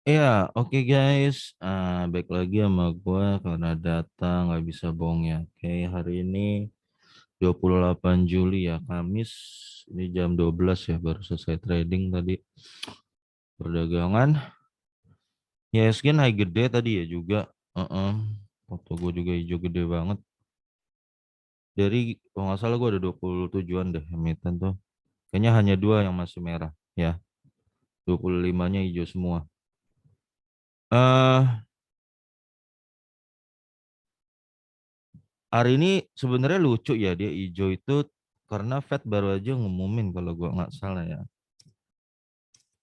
Iya, oke guys. Baik lagi sama gua karena data nggak bisa bohong ya. Oke, hari ini 28 Juli ya, Kamis. Ini jam 12 ya, baru selesai trading tadi. Perdagangan. Ya, ISG naik gede tadi ya juga. Heeh. Waktu gue juga hijau gede banget. Dari, kalau nggak salah gue ada 27-an deh emiten tuh. Kayaknya hanya dua yang masih merah ya. 25-nya hijau semua. eh Hari ini sebenarnya lucu ya dia hijau itu karena Fed baru aja ngumumin kalau gua nggak salah ya.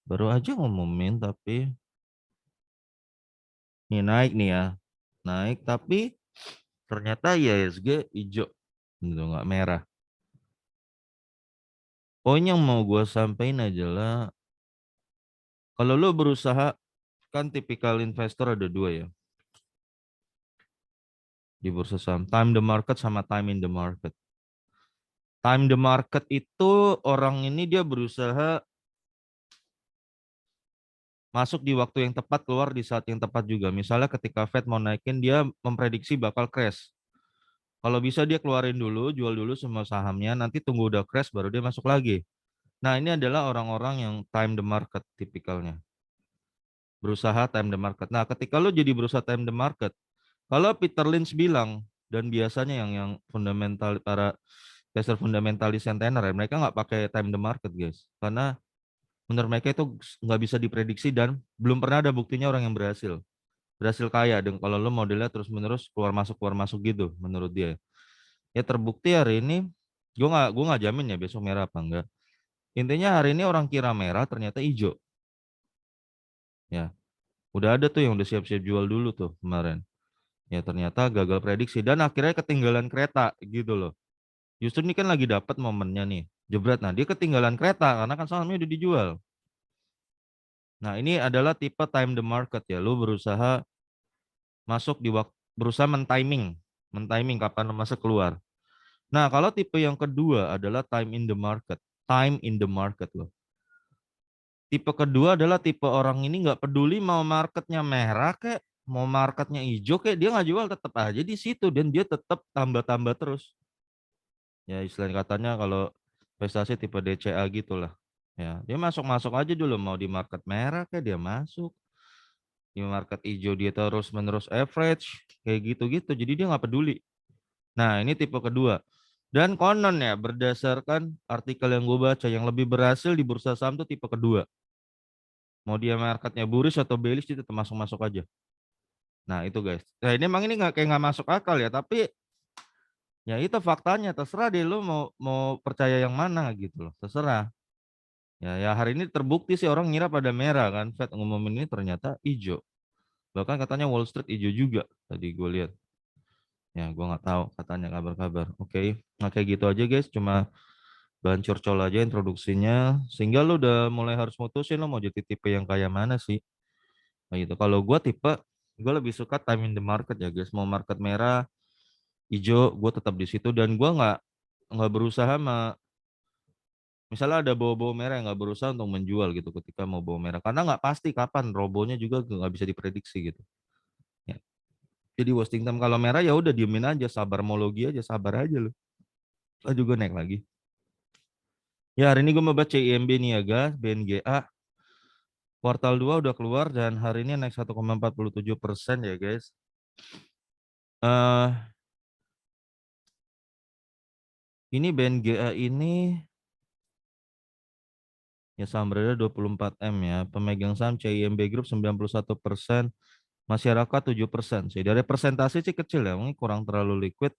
Baru aja ngumumin tapi nih naik nih ya. Naik tapi ternyata IHSG hijau gitu nggak merah. Poin yang mau gua sampaikan adalah kalau lo berusaha kan tipikal investor ada dua ya di bursa saham, time the market sama time in the market. Time the market itu orang ini dia berusaha masuk di waktu yang tepat, keluar di saat yang tepat juga. Misalnya ketika Fed mau naikin, dia memprediksi bakal crash. Kalau bisa dia keluarin dulu, jual dulu semua sahamnya, nanti tunggu udah crash baru dia masuk lagi. Nah, ini adalah orang-orang yang time the market tipikalnya. Berusaha time the market. Nah, ketika lo jadi berusaha time the market, kalau Peter Lynch bilang, dan biasanya yang fundamental, para investor fundamentalis yang tenar ya, mereka nggak pakai time the market guys. Karena menurut mereka itu nggak bisa diprediksi dan belum pernah ada buktinya orang yang berhasil kaya dengan kalau lo modelnya terus menerus keluar masuk gitu menurut dia. Ya terbukti hari ini gue nggak jamin ya besok merah apa enggak. Intinya hari ini orang kira merah ternyata hijau. Ya, udah ada tuh yang udah siap-siap jual dulu tuh kemarin. Ya ternyata gagal prediksi dan akhirnya ketinggalan kereta gitu loh. Justru ini kan lagi dapat momennya nih. Jebret, nah dia ketinggalan kereta karena kan sahamnya udah dijual. Nah, ini adalah tipe time the market ya. Lu berusaha masuk di waktu, berusaha mentiming kapan lu masuk keluar. Nah, kalau tipe yang kedua adalah time in the market. Time in the market loh. Tipe kedua adalah tipe orang ini nggak peduli mau marketnya merah kayak mau marketnya hijau kayak dia nggak jual tetap aja di situ dan dia tetap tambah-tambah terus. Ya istilah katanya kalau investasi tipe DCA gitulah. Ya, dia masuk-masuk aja dulu mau di market merah kayak dia masuk. Di market hijau dia terus menerus average kayak gitu-gitu. Jadi dia nggak peduli. Nah, ini tipe kedua. Dan konon ya, berdasarkan artikel yang gue baca, yang lebih berhasil di bursa saham tuh tipe kedua. Mau dia marketnya bullish atau bearish, itu tetap masuk-masuk aja. Nah, itu guys. Nah, ini emang ini nggak kayak nggak masuk akal ya, tapi ya itu faktanya. Terserah deh lo mau percaya yang mana gitu loh. Terserah. Ya hari ini terbukti sih orang ngira pada merah kan. Fed ngumumin ini ternyata hijau. Bahkan katanya Wall Street hijau juga. Tadi gue lihat. Ya, gue nggak tahu katanya kabar-kabar. Oke, nah kayak gitu aja guys. Cuma bahan curcol aja introduksinya. Sehingga lo udah mulai harus mutusin lo mau jadi tipe yang kayak mana sih. Nah gitu. Kalau gue tipe, gue lebih suka time in the market ya guys. Mau market merah, hijau, gue tetap di situ dan gue nggak berusaha misalnya ada bau-bau merah yang nggak berusaha untuk menjual gitu ketika mau bau merah. Karena nggak pasti kapan robonya juga nggak bisa diprediksi gitu. Ya. Jadi wasting time kalau merah ya udah diemin aja, sabar mau logi aja, sabar aja lo. Lah juga naik lagi. Ya hari ini gue mau baca IMB Niaga, BNGA. Kuartal 2 udah keluar dan hari ini naik 1,47% ya guys. eh ini BNGA ini ya saham beredar 24M ya. Pemegang saham CIMB Group 91%, masyarakat 7% sih. Dari presentasi sih kecil ya, mungkin kurang terlalu liquid.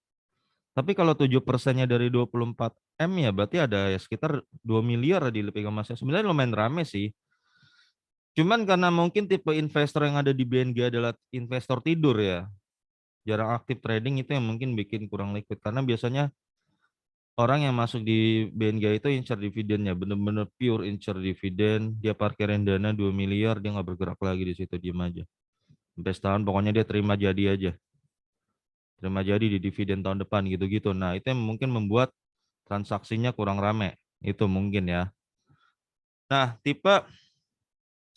Tapi kalau 7%-nya dari 24M ya berarti ada ya sekitar 2 miliar di pegang masnya. Sebenarnya lumayan rame sih. Cuman karena mungkin tipe investor yang ada di BNG adalah investor tidur ya, jarang aktif trading itu yang mungkin bikin kurang liquid. Karena biasanya orang yang masuk di BNG itu incer dividennya, bener-bener pure incer dividen. Dia parkirin dana 2 miliar, dia nggak bergerak lagi di situ, diem aja. Sampai setahun pokoknya dia terima jadi aja. Terima jadi di dividen tahun depan gitu-gitu. Nah itu yang mungkin membuat transaksinya kurang rame. Itu mungkin ya. Nah tipe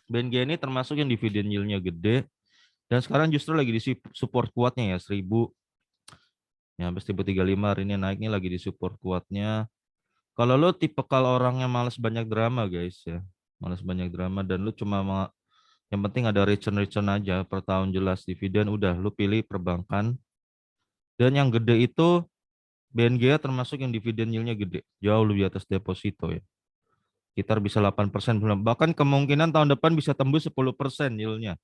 BNG ini termasuk yang dividen yield-nya gede dan sekarang justru lagi di support kuatnya ya 1000 ya habis 1035 hari ini naiknya lagi di support kuatnya. Kalau lo tipe kalau orang yang malas banyak drama guys ya, malas banyak drama dan lu cuma yang penting ada return aja per tahun jelas dividen udah lu pilih perbankan dan yang gede itu BNGA termasuk yang dividen yield-nya gede jauh lebih atas deposito ya. Sekitar bisa 8% bahkan kemungkinan tahun depan bisa tembus 10% yield-nya.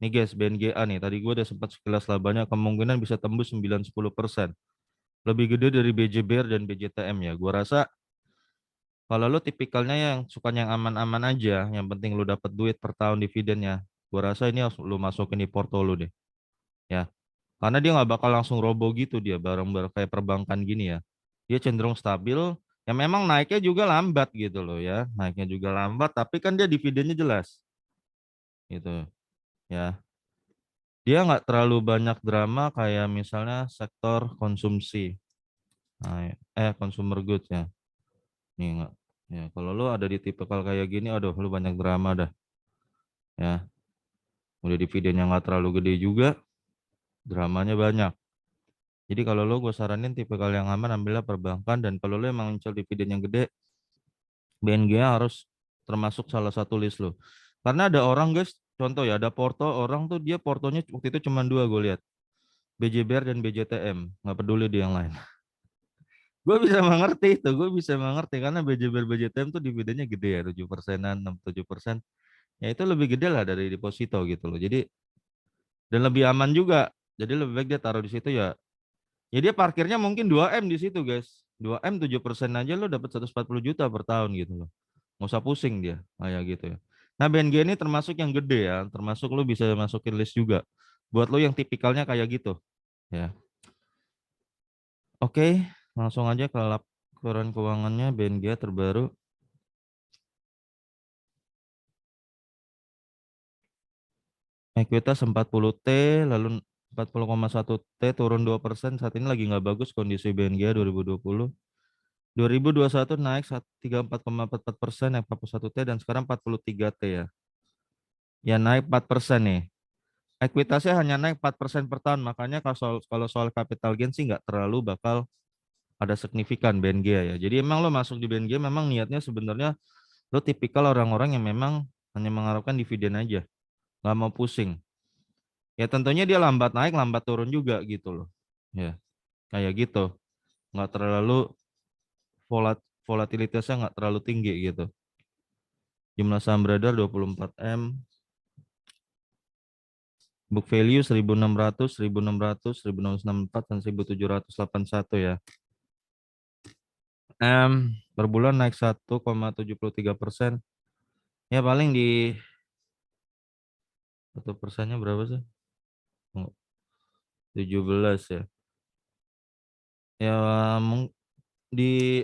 Nih guys, BNGA nih, tadi gue udah sempat sekilas labanya, kemungkinan bisa tembus 9-10%. Lebih gede dari BJBR dan BJTM ya. Gue rasa kalau lu tipikalnya yang suka yang aman-aman aja, yang penting lu dapat duit per tahun dividennya, gue rasa ini harus lu masukin di porto lu deh. Ya, karena dia nggak bakal langsung robo gitu dia, bareng-bareng kayak perbankan gini ya. Dia cenderung stabil, ya memang naiknya juga lambat gitu loh ya. Naiknya juga lambat, tapi kan dia dividennya jelas. Gitu ya. Dia nggak terlalu banyak drama kayak misalnya sektor konsumsi. Nah, consumer goods ya. Nih nggak. Ya, kalau lu ada di tipe kal kayak gini, aduh lu banyak drama dah. Ya, udah dividennya nggak terlalu gede juga, dramanya banyak. Jadi kalau lu gue saranin tipe kal yang aman ambillah perbankan dan kalau lu emang incer dividen yang gede, BNG harus termasuk salah satu list lu. Karena ada orang guys, contoh ya, ada porto orang tuh dia portonya waktu itu cuma dua gue lihat. BJBR dan BJTM, nggak peduli di yang lain. Gue bisa mengerti itu, gue bisa mengerti karena BJBR BJTM tuh dividennya gede ya, 7%-an, 6-7%. Ya itu lebih gede lah dari deposito gitu loh. Jadi dan lebih aman juga. Jadi lebih baik dia taruh di situ ya. Ya dia parkirnya mungkin 2M di situ, guys. 2M 7% aja lo dapat 140 juta per tahun gitu loh. Nggak usah pusing dia kayak gitu ya. Nah, BNG ini termasuk yang gede ya, termasuk lo bisa masukin list juga. Buat lo yang tipikalnya kayak gitu ya. Oke, langsung aja ke laporan keuangannya BNG terbaru. Ekuitas 40T, lalu 40,1T turun 2%. Saat ini lagi nggak bagus kondisi BNG 2020. 2021 naik 34,44%, naik 41T dan sekarang 43T ya. Ya naik 4% nih. Ekuitasnya hanya naik 4% per tahun, makanya kalau soal capital gain sih nggak terlalu bakal ada signifikan BNG ya. Jadi emang lo masuk di BNG memang niatnya sebenarnya lo tipikal orang-orang yang memang hanya mengharapkan dividen aja, nggak mau pusing. Ya tentunya dia lambat naik, lambat turun juga gitu loh. Ya, kayak gitu. Nggak terlalu volatilitasnya nggak terlalu tinggi gitu. Jumlah saham beredar 24M, book value 1600, 1600, 1664 dan 1781 ya. Per bulan naik 1,73%. Ya paling di 1%-nya berapa sih? Oh, 17 ya. Ya di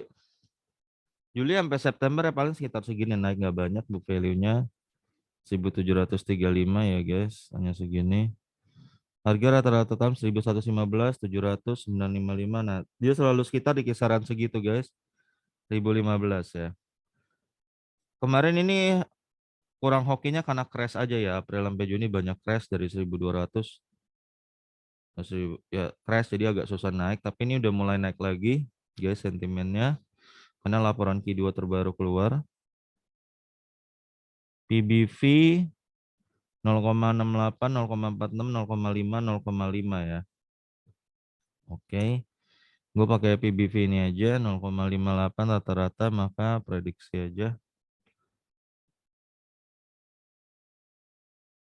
Juli sampai September ya paling sekitar segini naik nggak banyak book value-nya 1735 ya guys, hanya segini. Harga rata-rata tahun 1115, 700, 955. Nah, dia selalu sekitar di kisaran segitu guys. 1015 ya. Kemarin ini kurang hokinya karena crash aja ya. April sampai Juni banyak crash dari 1200. Ya crash jadi agak susah naik. Tapi ini udah mulai naik lagi guys sentimennya. Karena laporan Q2 terbaru keluar. PBV 0,68, 0,46, 0,5, 0,5 ya. Oke. Gue pakai PBV ini aja 0,58 rata-rata maka prediksi aja.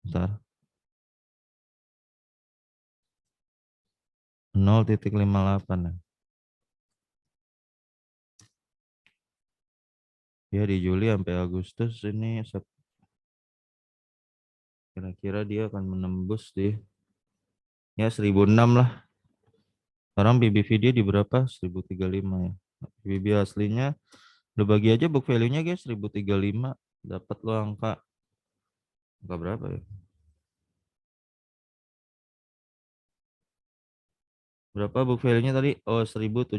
Bentar. 0,58 ya. Ya di Juli sampai Agustus ini kira-kira dia akan menembus di ya 1006 lah. Sekarang BBV dia di berapa? 1035 ya. BBV aslinya lu bagi aja book value-nya guys 1035 dapat lo angka berapa ya? Berapa book value-nya tadi? Oh 1735.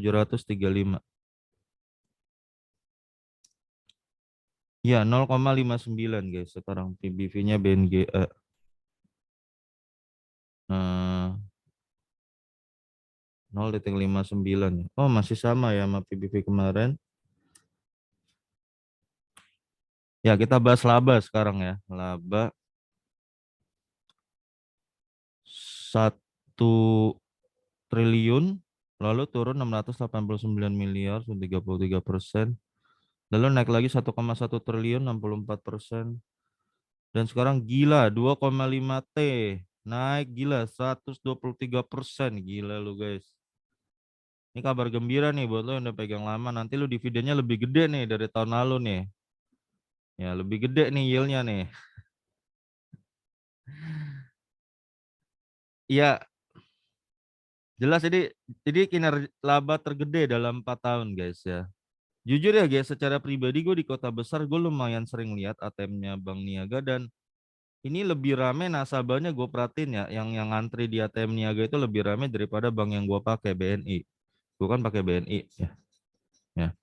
Ya, 0,59 guys sekarang PBV-nya BNGA. Nah, 0,59. Oh, masih sama ya sama PBV kemarin. Ya, kita bahas laba sekarang ya. Laba 1 triliun, lalu turun 689 miliar, 33%. Lalu naik lagi 1,1 triliun, 64%. Dan sekarang gila 2,5 T. Naik gila 123%. Gila lu guys. Ini kabar gembira nih buat lo yang udah pegang lama. Nanti lu dividennya lebih gede nih dari tahun lalu nih. Ya, lebih gede nih yieldnya nih. Iya, jelas jadi kinerja laba tergede dalam 4 tahun guys ya. Jujur ya guys, secara pribadi gue di kota besar gue lumayan sering lihat ATM-nya Bank Niaga, dan ini lebih rame nasabahnya gue perhatiin ya, yang ngantri di ATM Niaga itu lebih rame daripada bank yang gue pakai BNI. Gue kan pakai BNI ya. Ya.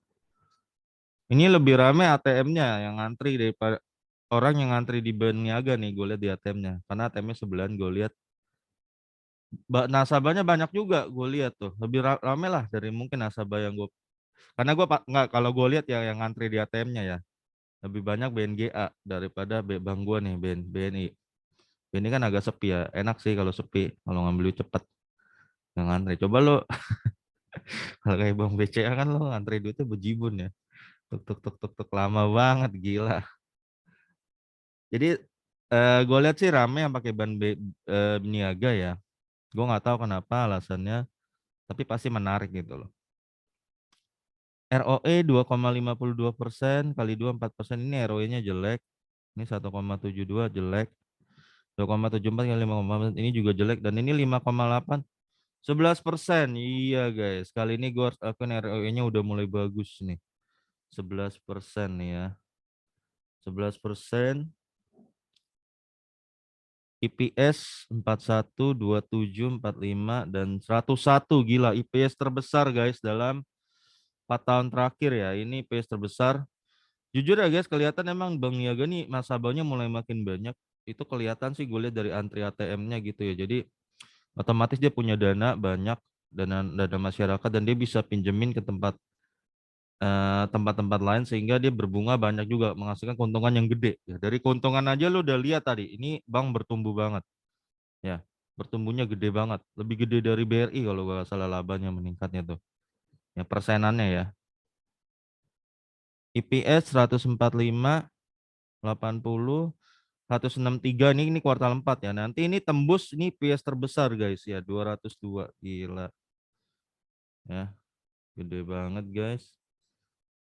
Ini lebih rame ATM-nya yang ngantri daripada orang yang ngantri di Bank Niaga nih, gue lihat di ATM-nya. Karena ATM-nya sebelahan gue lihat. Nasabahnya banyak juga gue lihat tuh. Lebih rame lah dari mungkin nasabah yang gue. Karena gue nggak, kalau gue lihat ya yang ngantri di ATM-nya ya. Lebih banyak BNGA daripada bank gue nih, BNI. BNI kan agak sepi ya. Enak sih kalau sepi. Kalau ngambil duit cepet. Yang ngantri. Coba lo, kalau kayak Bank BCA kan lo ngantri duitnya bejibun ya. Tuk tuk tuk tuk tuk lama banget, gila. Jadi gue lihat sih rame yang pakai niaga ya. Gue nggak tahu kenapa alasannya, tapi pasti menarik gitu loh. ROE 2,52% kali 2 4%, ini ROE-nya jelek. Ini 1,72 jelek. 2,74 kali 5,4 ini juga jelek, dan ini 5,8 11%. Iya guys, kali ini gue harus akun ROE-nya udah mulai bagus nih. 11% nih ya. 11%. IPS 41, 27, 45, dan 101. Gila, IPS terbesar guys dalam 4 tahun terakhir ya. Ini IPS terbesar. Jujur ya guys, kelihatan emang Bank Niaga nih nasabahnya mulai makin banyak. Itu kelihatan sih gue lihat dari antri ATM-nya gitu ya. Jadi otomatis dia punya dana banyak, dana masyarakat, dan dia bisa pinjemin ke tempat-tempat lain sehingga dia berbunga banyak juga, menghasilkan keuntungan yang gede. Ya, dari keuntungan aja lu udah lihat tadi, ini bank bertumbuh banget. Ya, bertumbuhnya gede banget, lebih gede dari BRI kalau gak salah labanya meningkatnya tuh. Ya, persenannya ya. IPS 145, 80, 163, ini kuartal 4 ya. Nanti ini tembus, ini IPS terbesar guys ya, 202. Gila. Ya, gede banget guys.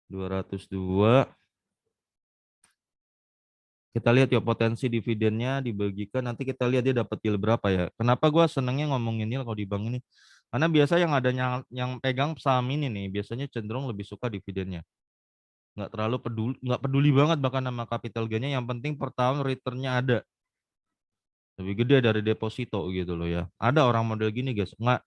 202. Kita lihat ya potensi dividennya dibagikan, nanti kita lihat dia dapat yield berapa ya. Kenapa gua senengnya ngomongin yield kalau di bank ini? Karena biasa yang ada yang pegang saham ini nih biasanya cenderung lebih suka dividennya. Nggak terlalu peduli, nggak peduli banget bahkan sama capital gainnya, yang penting per tahun returnnya ada lebih gede dari deposito gitu loh ya. Ada orang model gini guys. Nggak,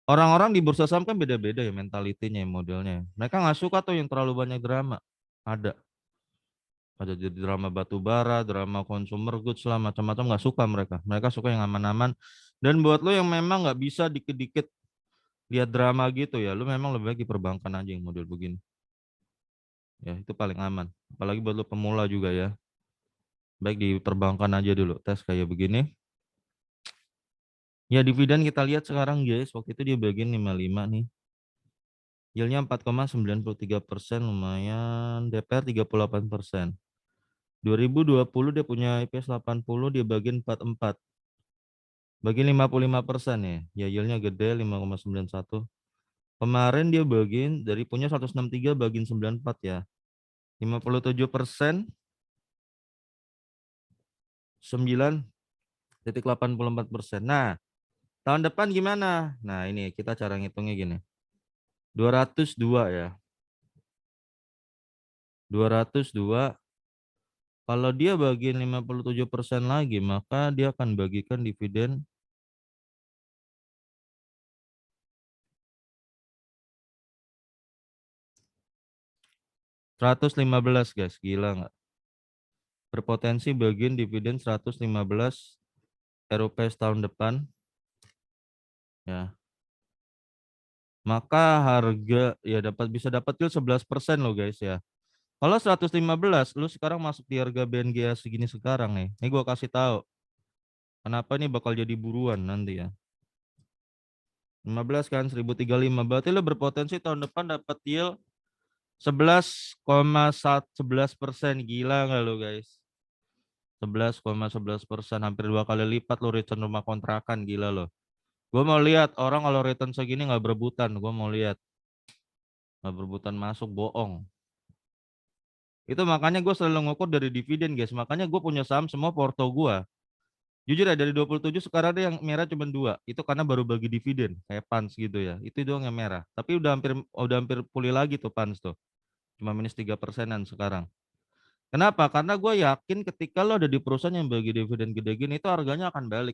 orang-orang di bursa saham kan beda-beda ya mentalitinya, modelnya. Mereka nggak suka tuh yang terlalu banyak drama. Ada jadi drama batu bara, drama consumer goods lah, macam-macam, nggak suka mereka. Mereka suka yang aman-aman. Dan buat lo yang memang nggak bisa dikit-dikit lihat drama gitu ya, lo memang lebih baik di perbankan aja yang model begini. Ya, itu paling aman. Apalagi buat lo pemula juga ya. Baik di perbankan aja dulu, tes kayak begini. Ya, dividen kita lihat sekarang guys, waktu itu dia bagian 55 nih. Yieldnya 4,93%, lumayan. DPR 38%. 2020 dia punya IPS 80, dia bagian 44. Bagi 55% ya. Ya yieldnya gede 5,91. Kemarin dia bagian dari punya 163 bagian 94 ya. 57%, 9,84%. Nah, tahun depan gimana? Nah, ini kita cara ngitungnya gini. 202 ya. 202, kalau dia bagian 57% lagi, maka dia akan bagikan dividen 115 guys, gila nggak? Berpotensi bagian dividen 115 RUPS tahun depan. Ya. Maka harga ya bisa dapat yield 11% loh guys ya. Kalau 115, lu sekarang masuk di harga BNGA segini sekarang nih. Ini gua kasih tahu. Kenapa ini bakal jadi buruan nanti ya. 15 kan 1035. Berarti lu berpotensi tahun depan dapat yield 11,11%. Gila nggak lu guys? 11,11%, hampir 2 kali lipat lo return rumah kontrakan, gila lo. Gue mau lihat orang kalau return segini nggak berebutan, gue mau lihat nggak berebutan masuk, bohong. Itu makanya gue selalu ngukur dari dividen guys, makanya gue punya saham semua porto gue. Jujur ya dari 27 sekarang ada yang merah cuma 2, itu karena baru bagi dividen kayak Pans gitu ya, itu doang yang merah. Tapi udah hampir pulih lagi tuh Pans tuh, cuma minus 3%-an sekarang. Kenapa? Karena gue yakin ketika lo ada di perusahaan yang bagi dividen gede gini, itu harganya akan balik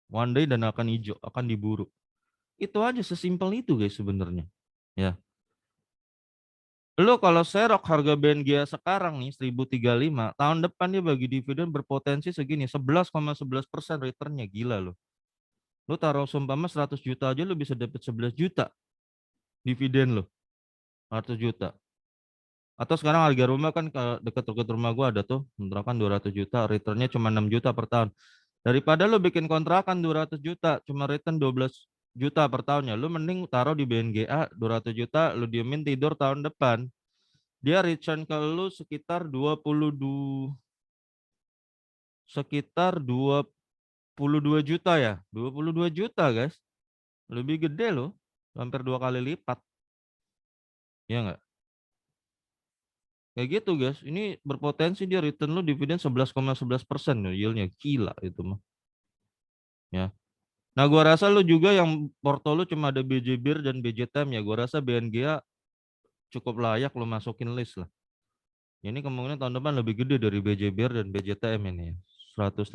one day dan akan hijau, akan diburu. Itu aja, sesimpel itu guys sebenarnya. Ya. Lo kalau serok harga BNGA sekarang nih 1035, tahun depan dia bagi dividen berpotensi segini 11,11% returnnya, gila lo. Lo taruh seumpama 100 juta aja lo bisa dapat 11 juta dividen lo. 100 juta. Atau sekarang harga rumah kan dekat-dekat rumah gua ada tuh kontrakan 200 juta, returnnya cuma 6 juta per tahun. Daripada lo bikin kontrakan 200 juta, cuma return 12 juta per tahunnya, lo mending taruh di BNGA 200 juta, lo diemin tidur tahun depan. Dia return ke lo sekitar 22 juta ya. 22 juta guys. Lebih gede lo, hampir 2 kali lipat. Ya enggak? Kayak gitu guys. Ini berpotensi dia return lo dividen 11,11% yieldnya, gila itu mah. Ya. Nah, gua rasa lu juga yang porto lu cuma ada BJ Bir dan BJTM ya. Gua rasa BNGA cukup layak lu masukin list lah. Ini kemungkinan tahun depan lebih gede dari BJ Bir dan BJTM ini ya. 115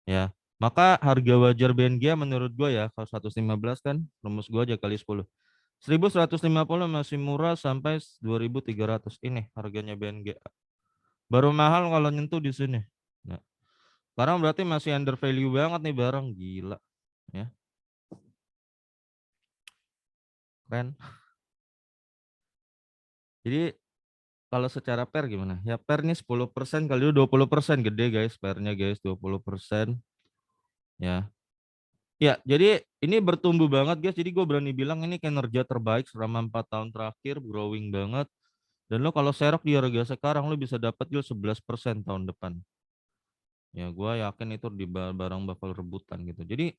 ya. Maka harga wajar BNGA menurut gua ya, kalau 115 kan rumus gua aja kali 10. 1150 masih murah sampai 2300. Ini harganya BNGA. Baru mahal kalau nyentuh di sini. Nah, sekarang berarti masih under value banget nih barang, gila ya. Keren. Jadi kalau secara pair gimana? Ya pair nih 10% kali 20%, gede guys pairnya guys, 20%. Ya. Ya, jadi ini bertumbuh banget guys. Jadi gue berani bilang ini kinerja terbaik selama 4 tahun terakhir, growing banget. Dan lo kalau serok di harga sekarang lo bisa dapat yield 11% tahun depan. Ya, gue yakin itu di barang bakal rebutan gitu. Jadi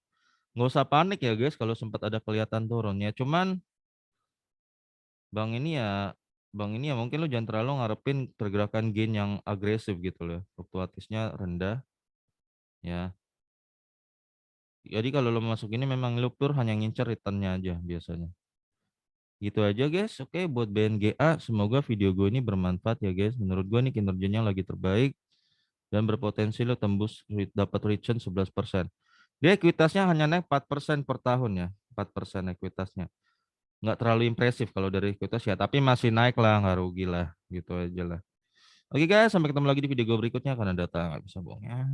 nggak usah panik ya guys kalau sempat ada kelihatan turun ya. Cuman Bang ini ya mungkin lu jangan terlalu ngarepin pergerakan gain yang agresif gitu loh. Fluktuatifnya rendah ya. Jadi kalau lo masuk ini memang lu pure hanya ngincer returnnya aja biasanya. Gitu aja guys. Oke, buat BNGA semoga video gue ini bermanfaat ya guys. Menurut gue nih kinerjanya lagi terbaik dan berpotensi lo tembus dapat return 11%. Dia ekuitasnya hanya naik 4% per tahun ya. 4% ekuitasnya. Nggak terlalu impresif kalau dari ekuitas ya, tapi masih naik lah, nggak rugi lah. Gitu aja lah. Oke guys, sampai ketemu lagi di video gue berikutnya karena data nggak bisa bohong ya.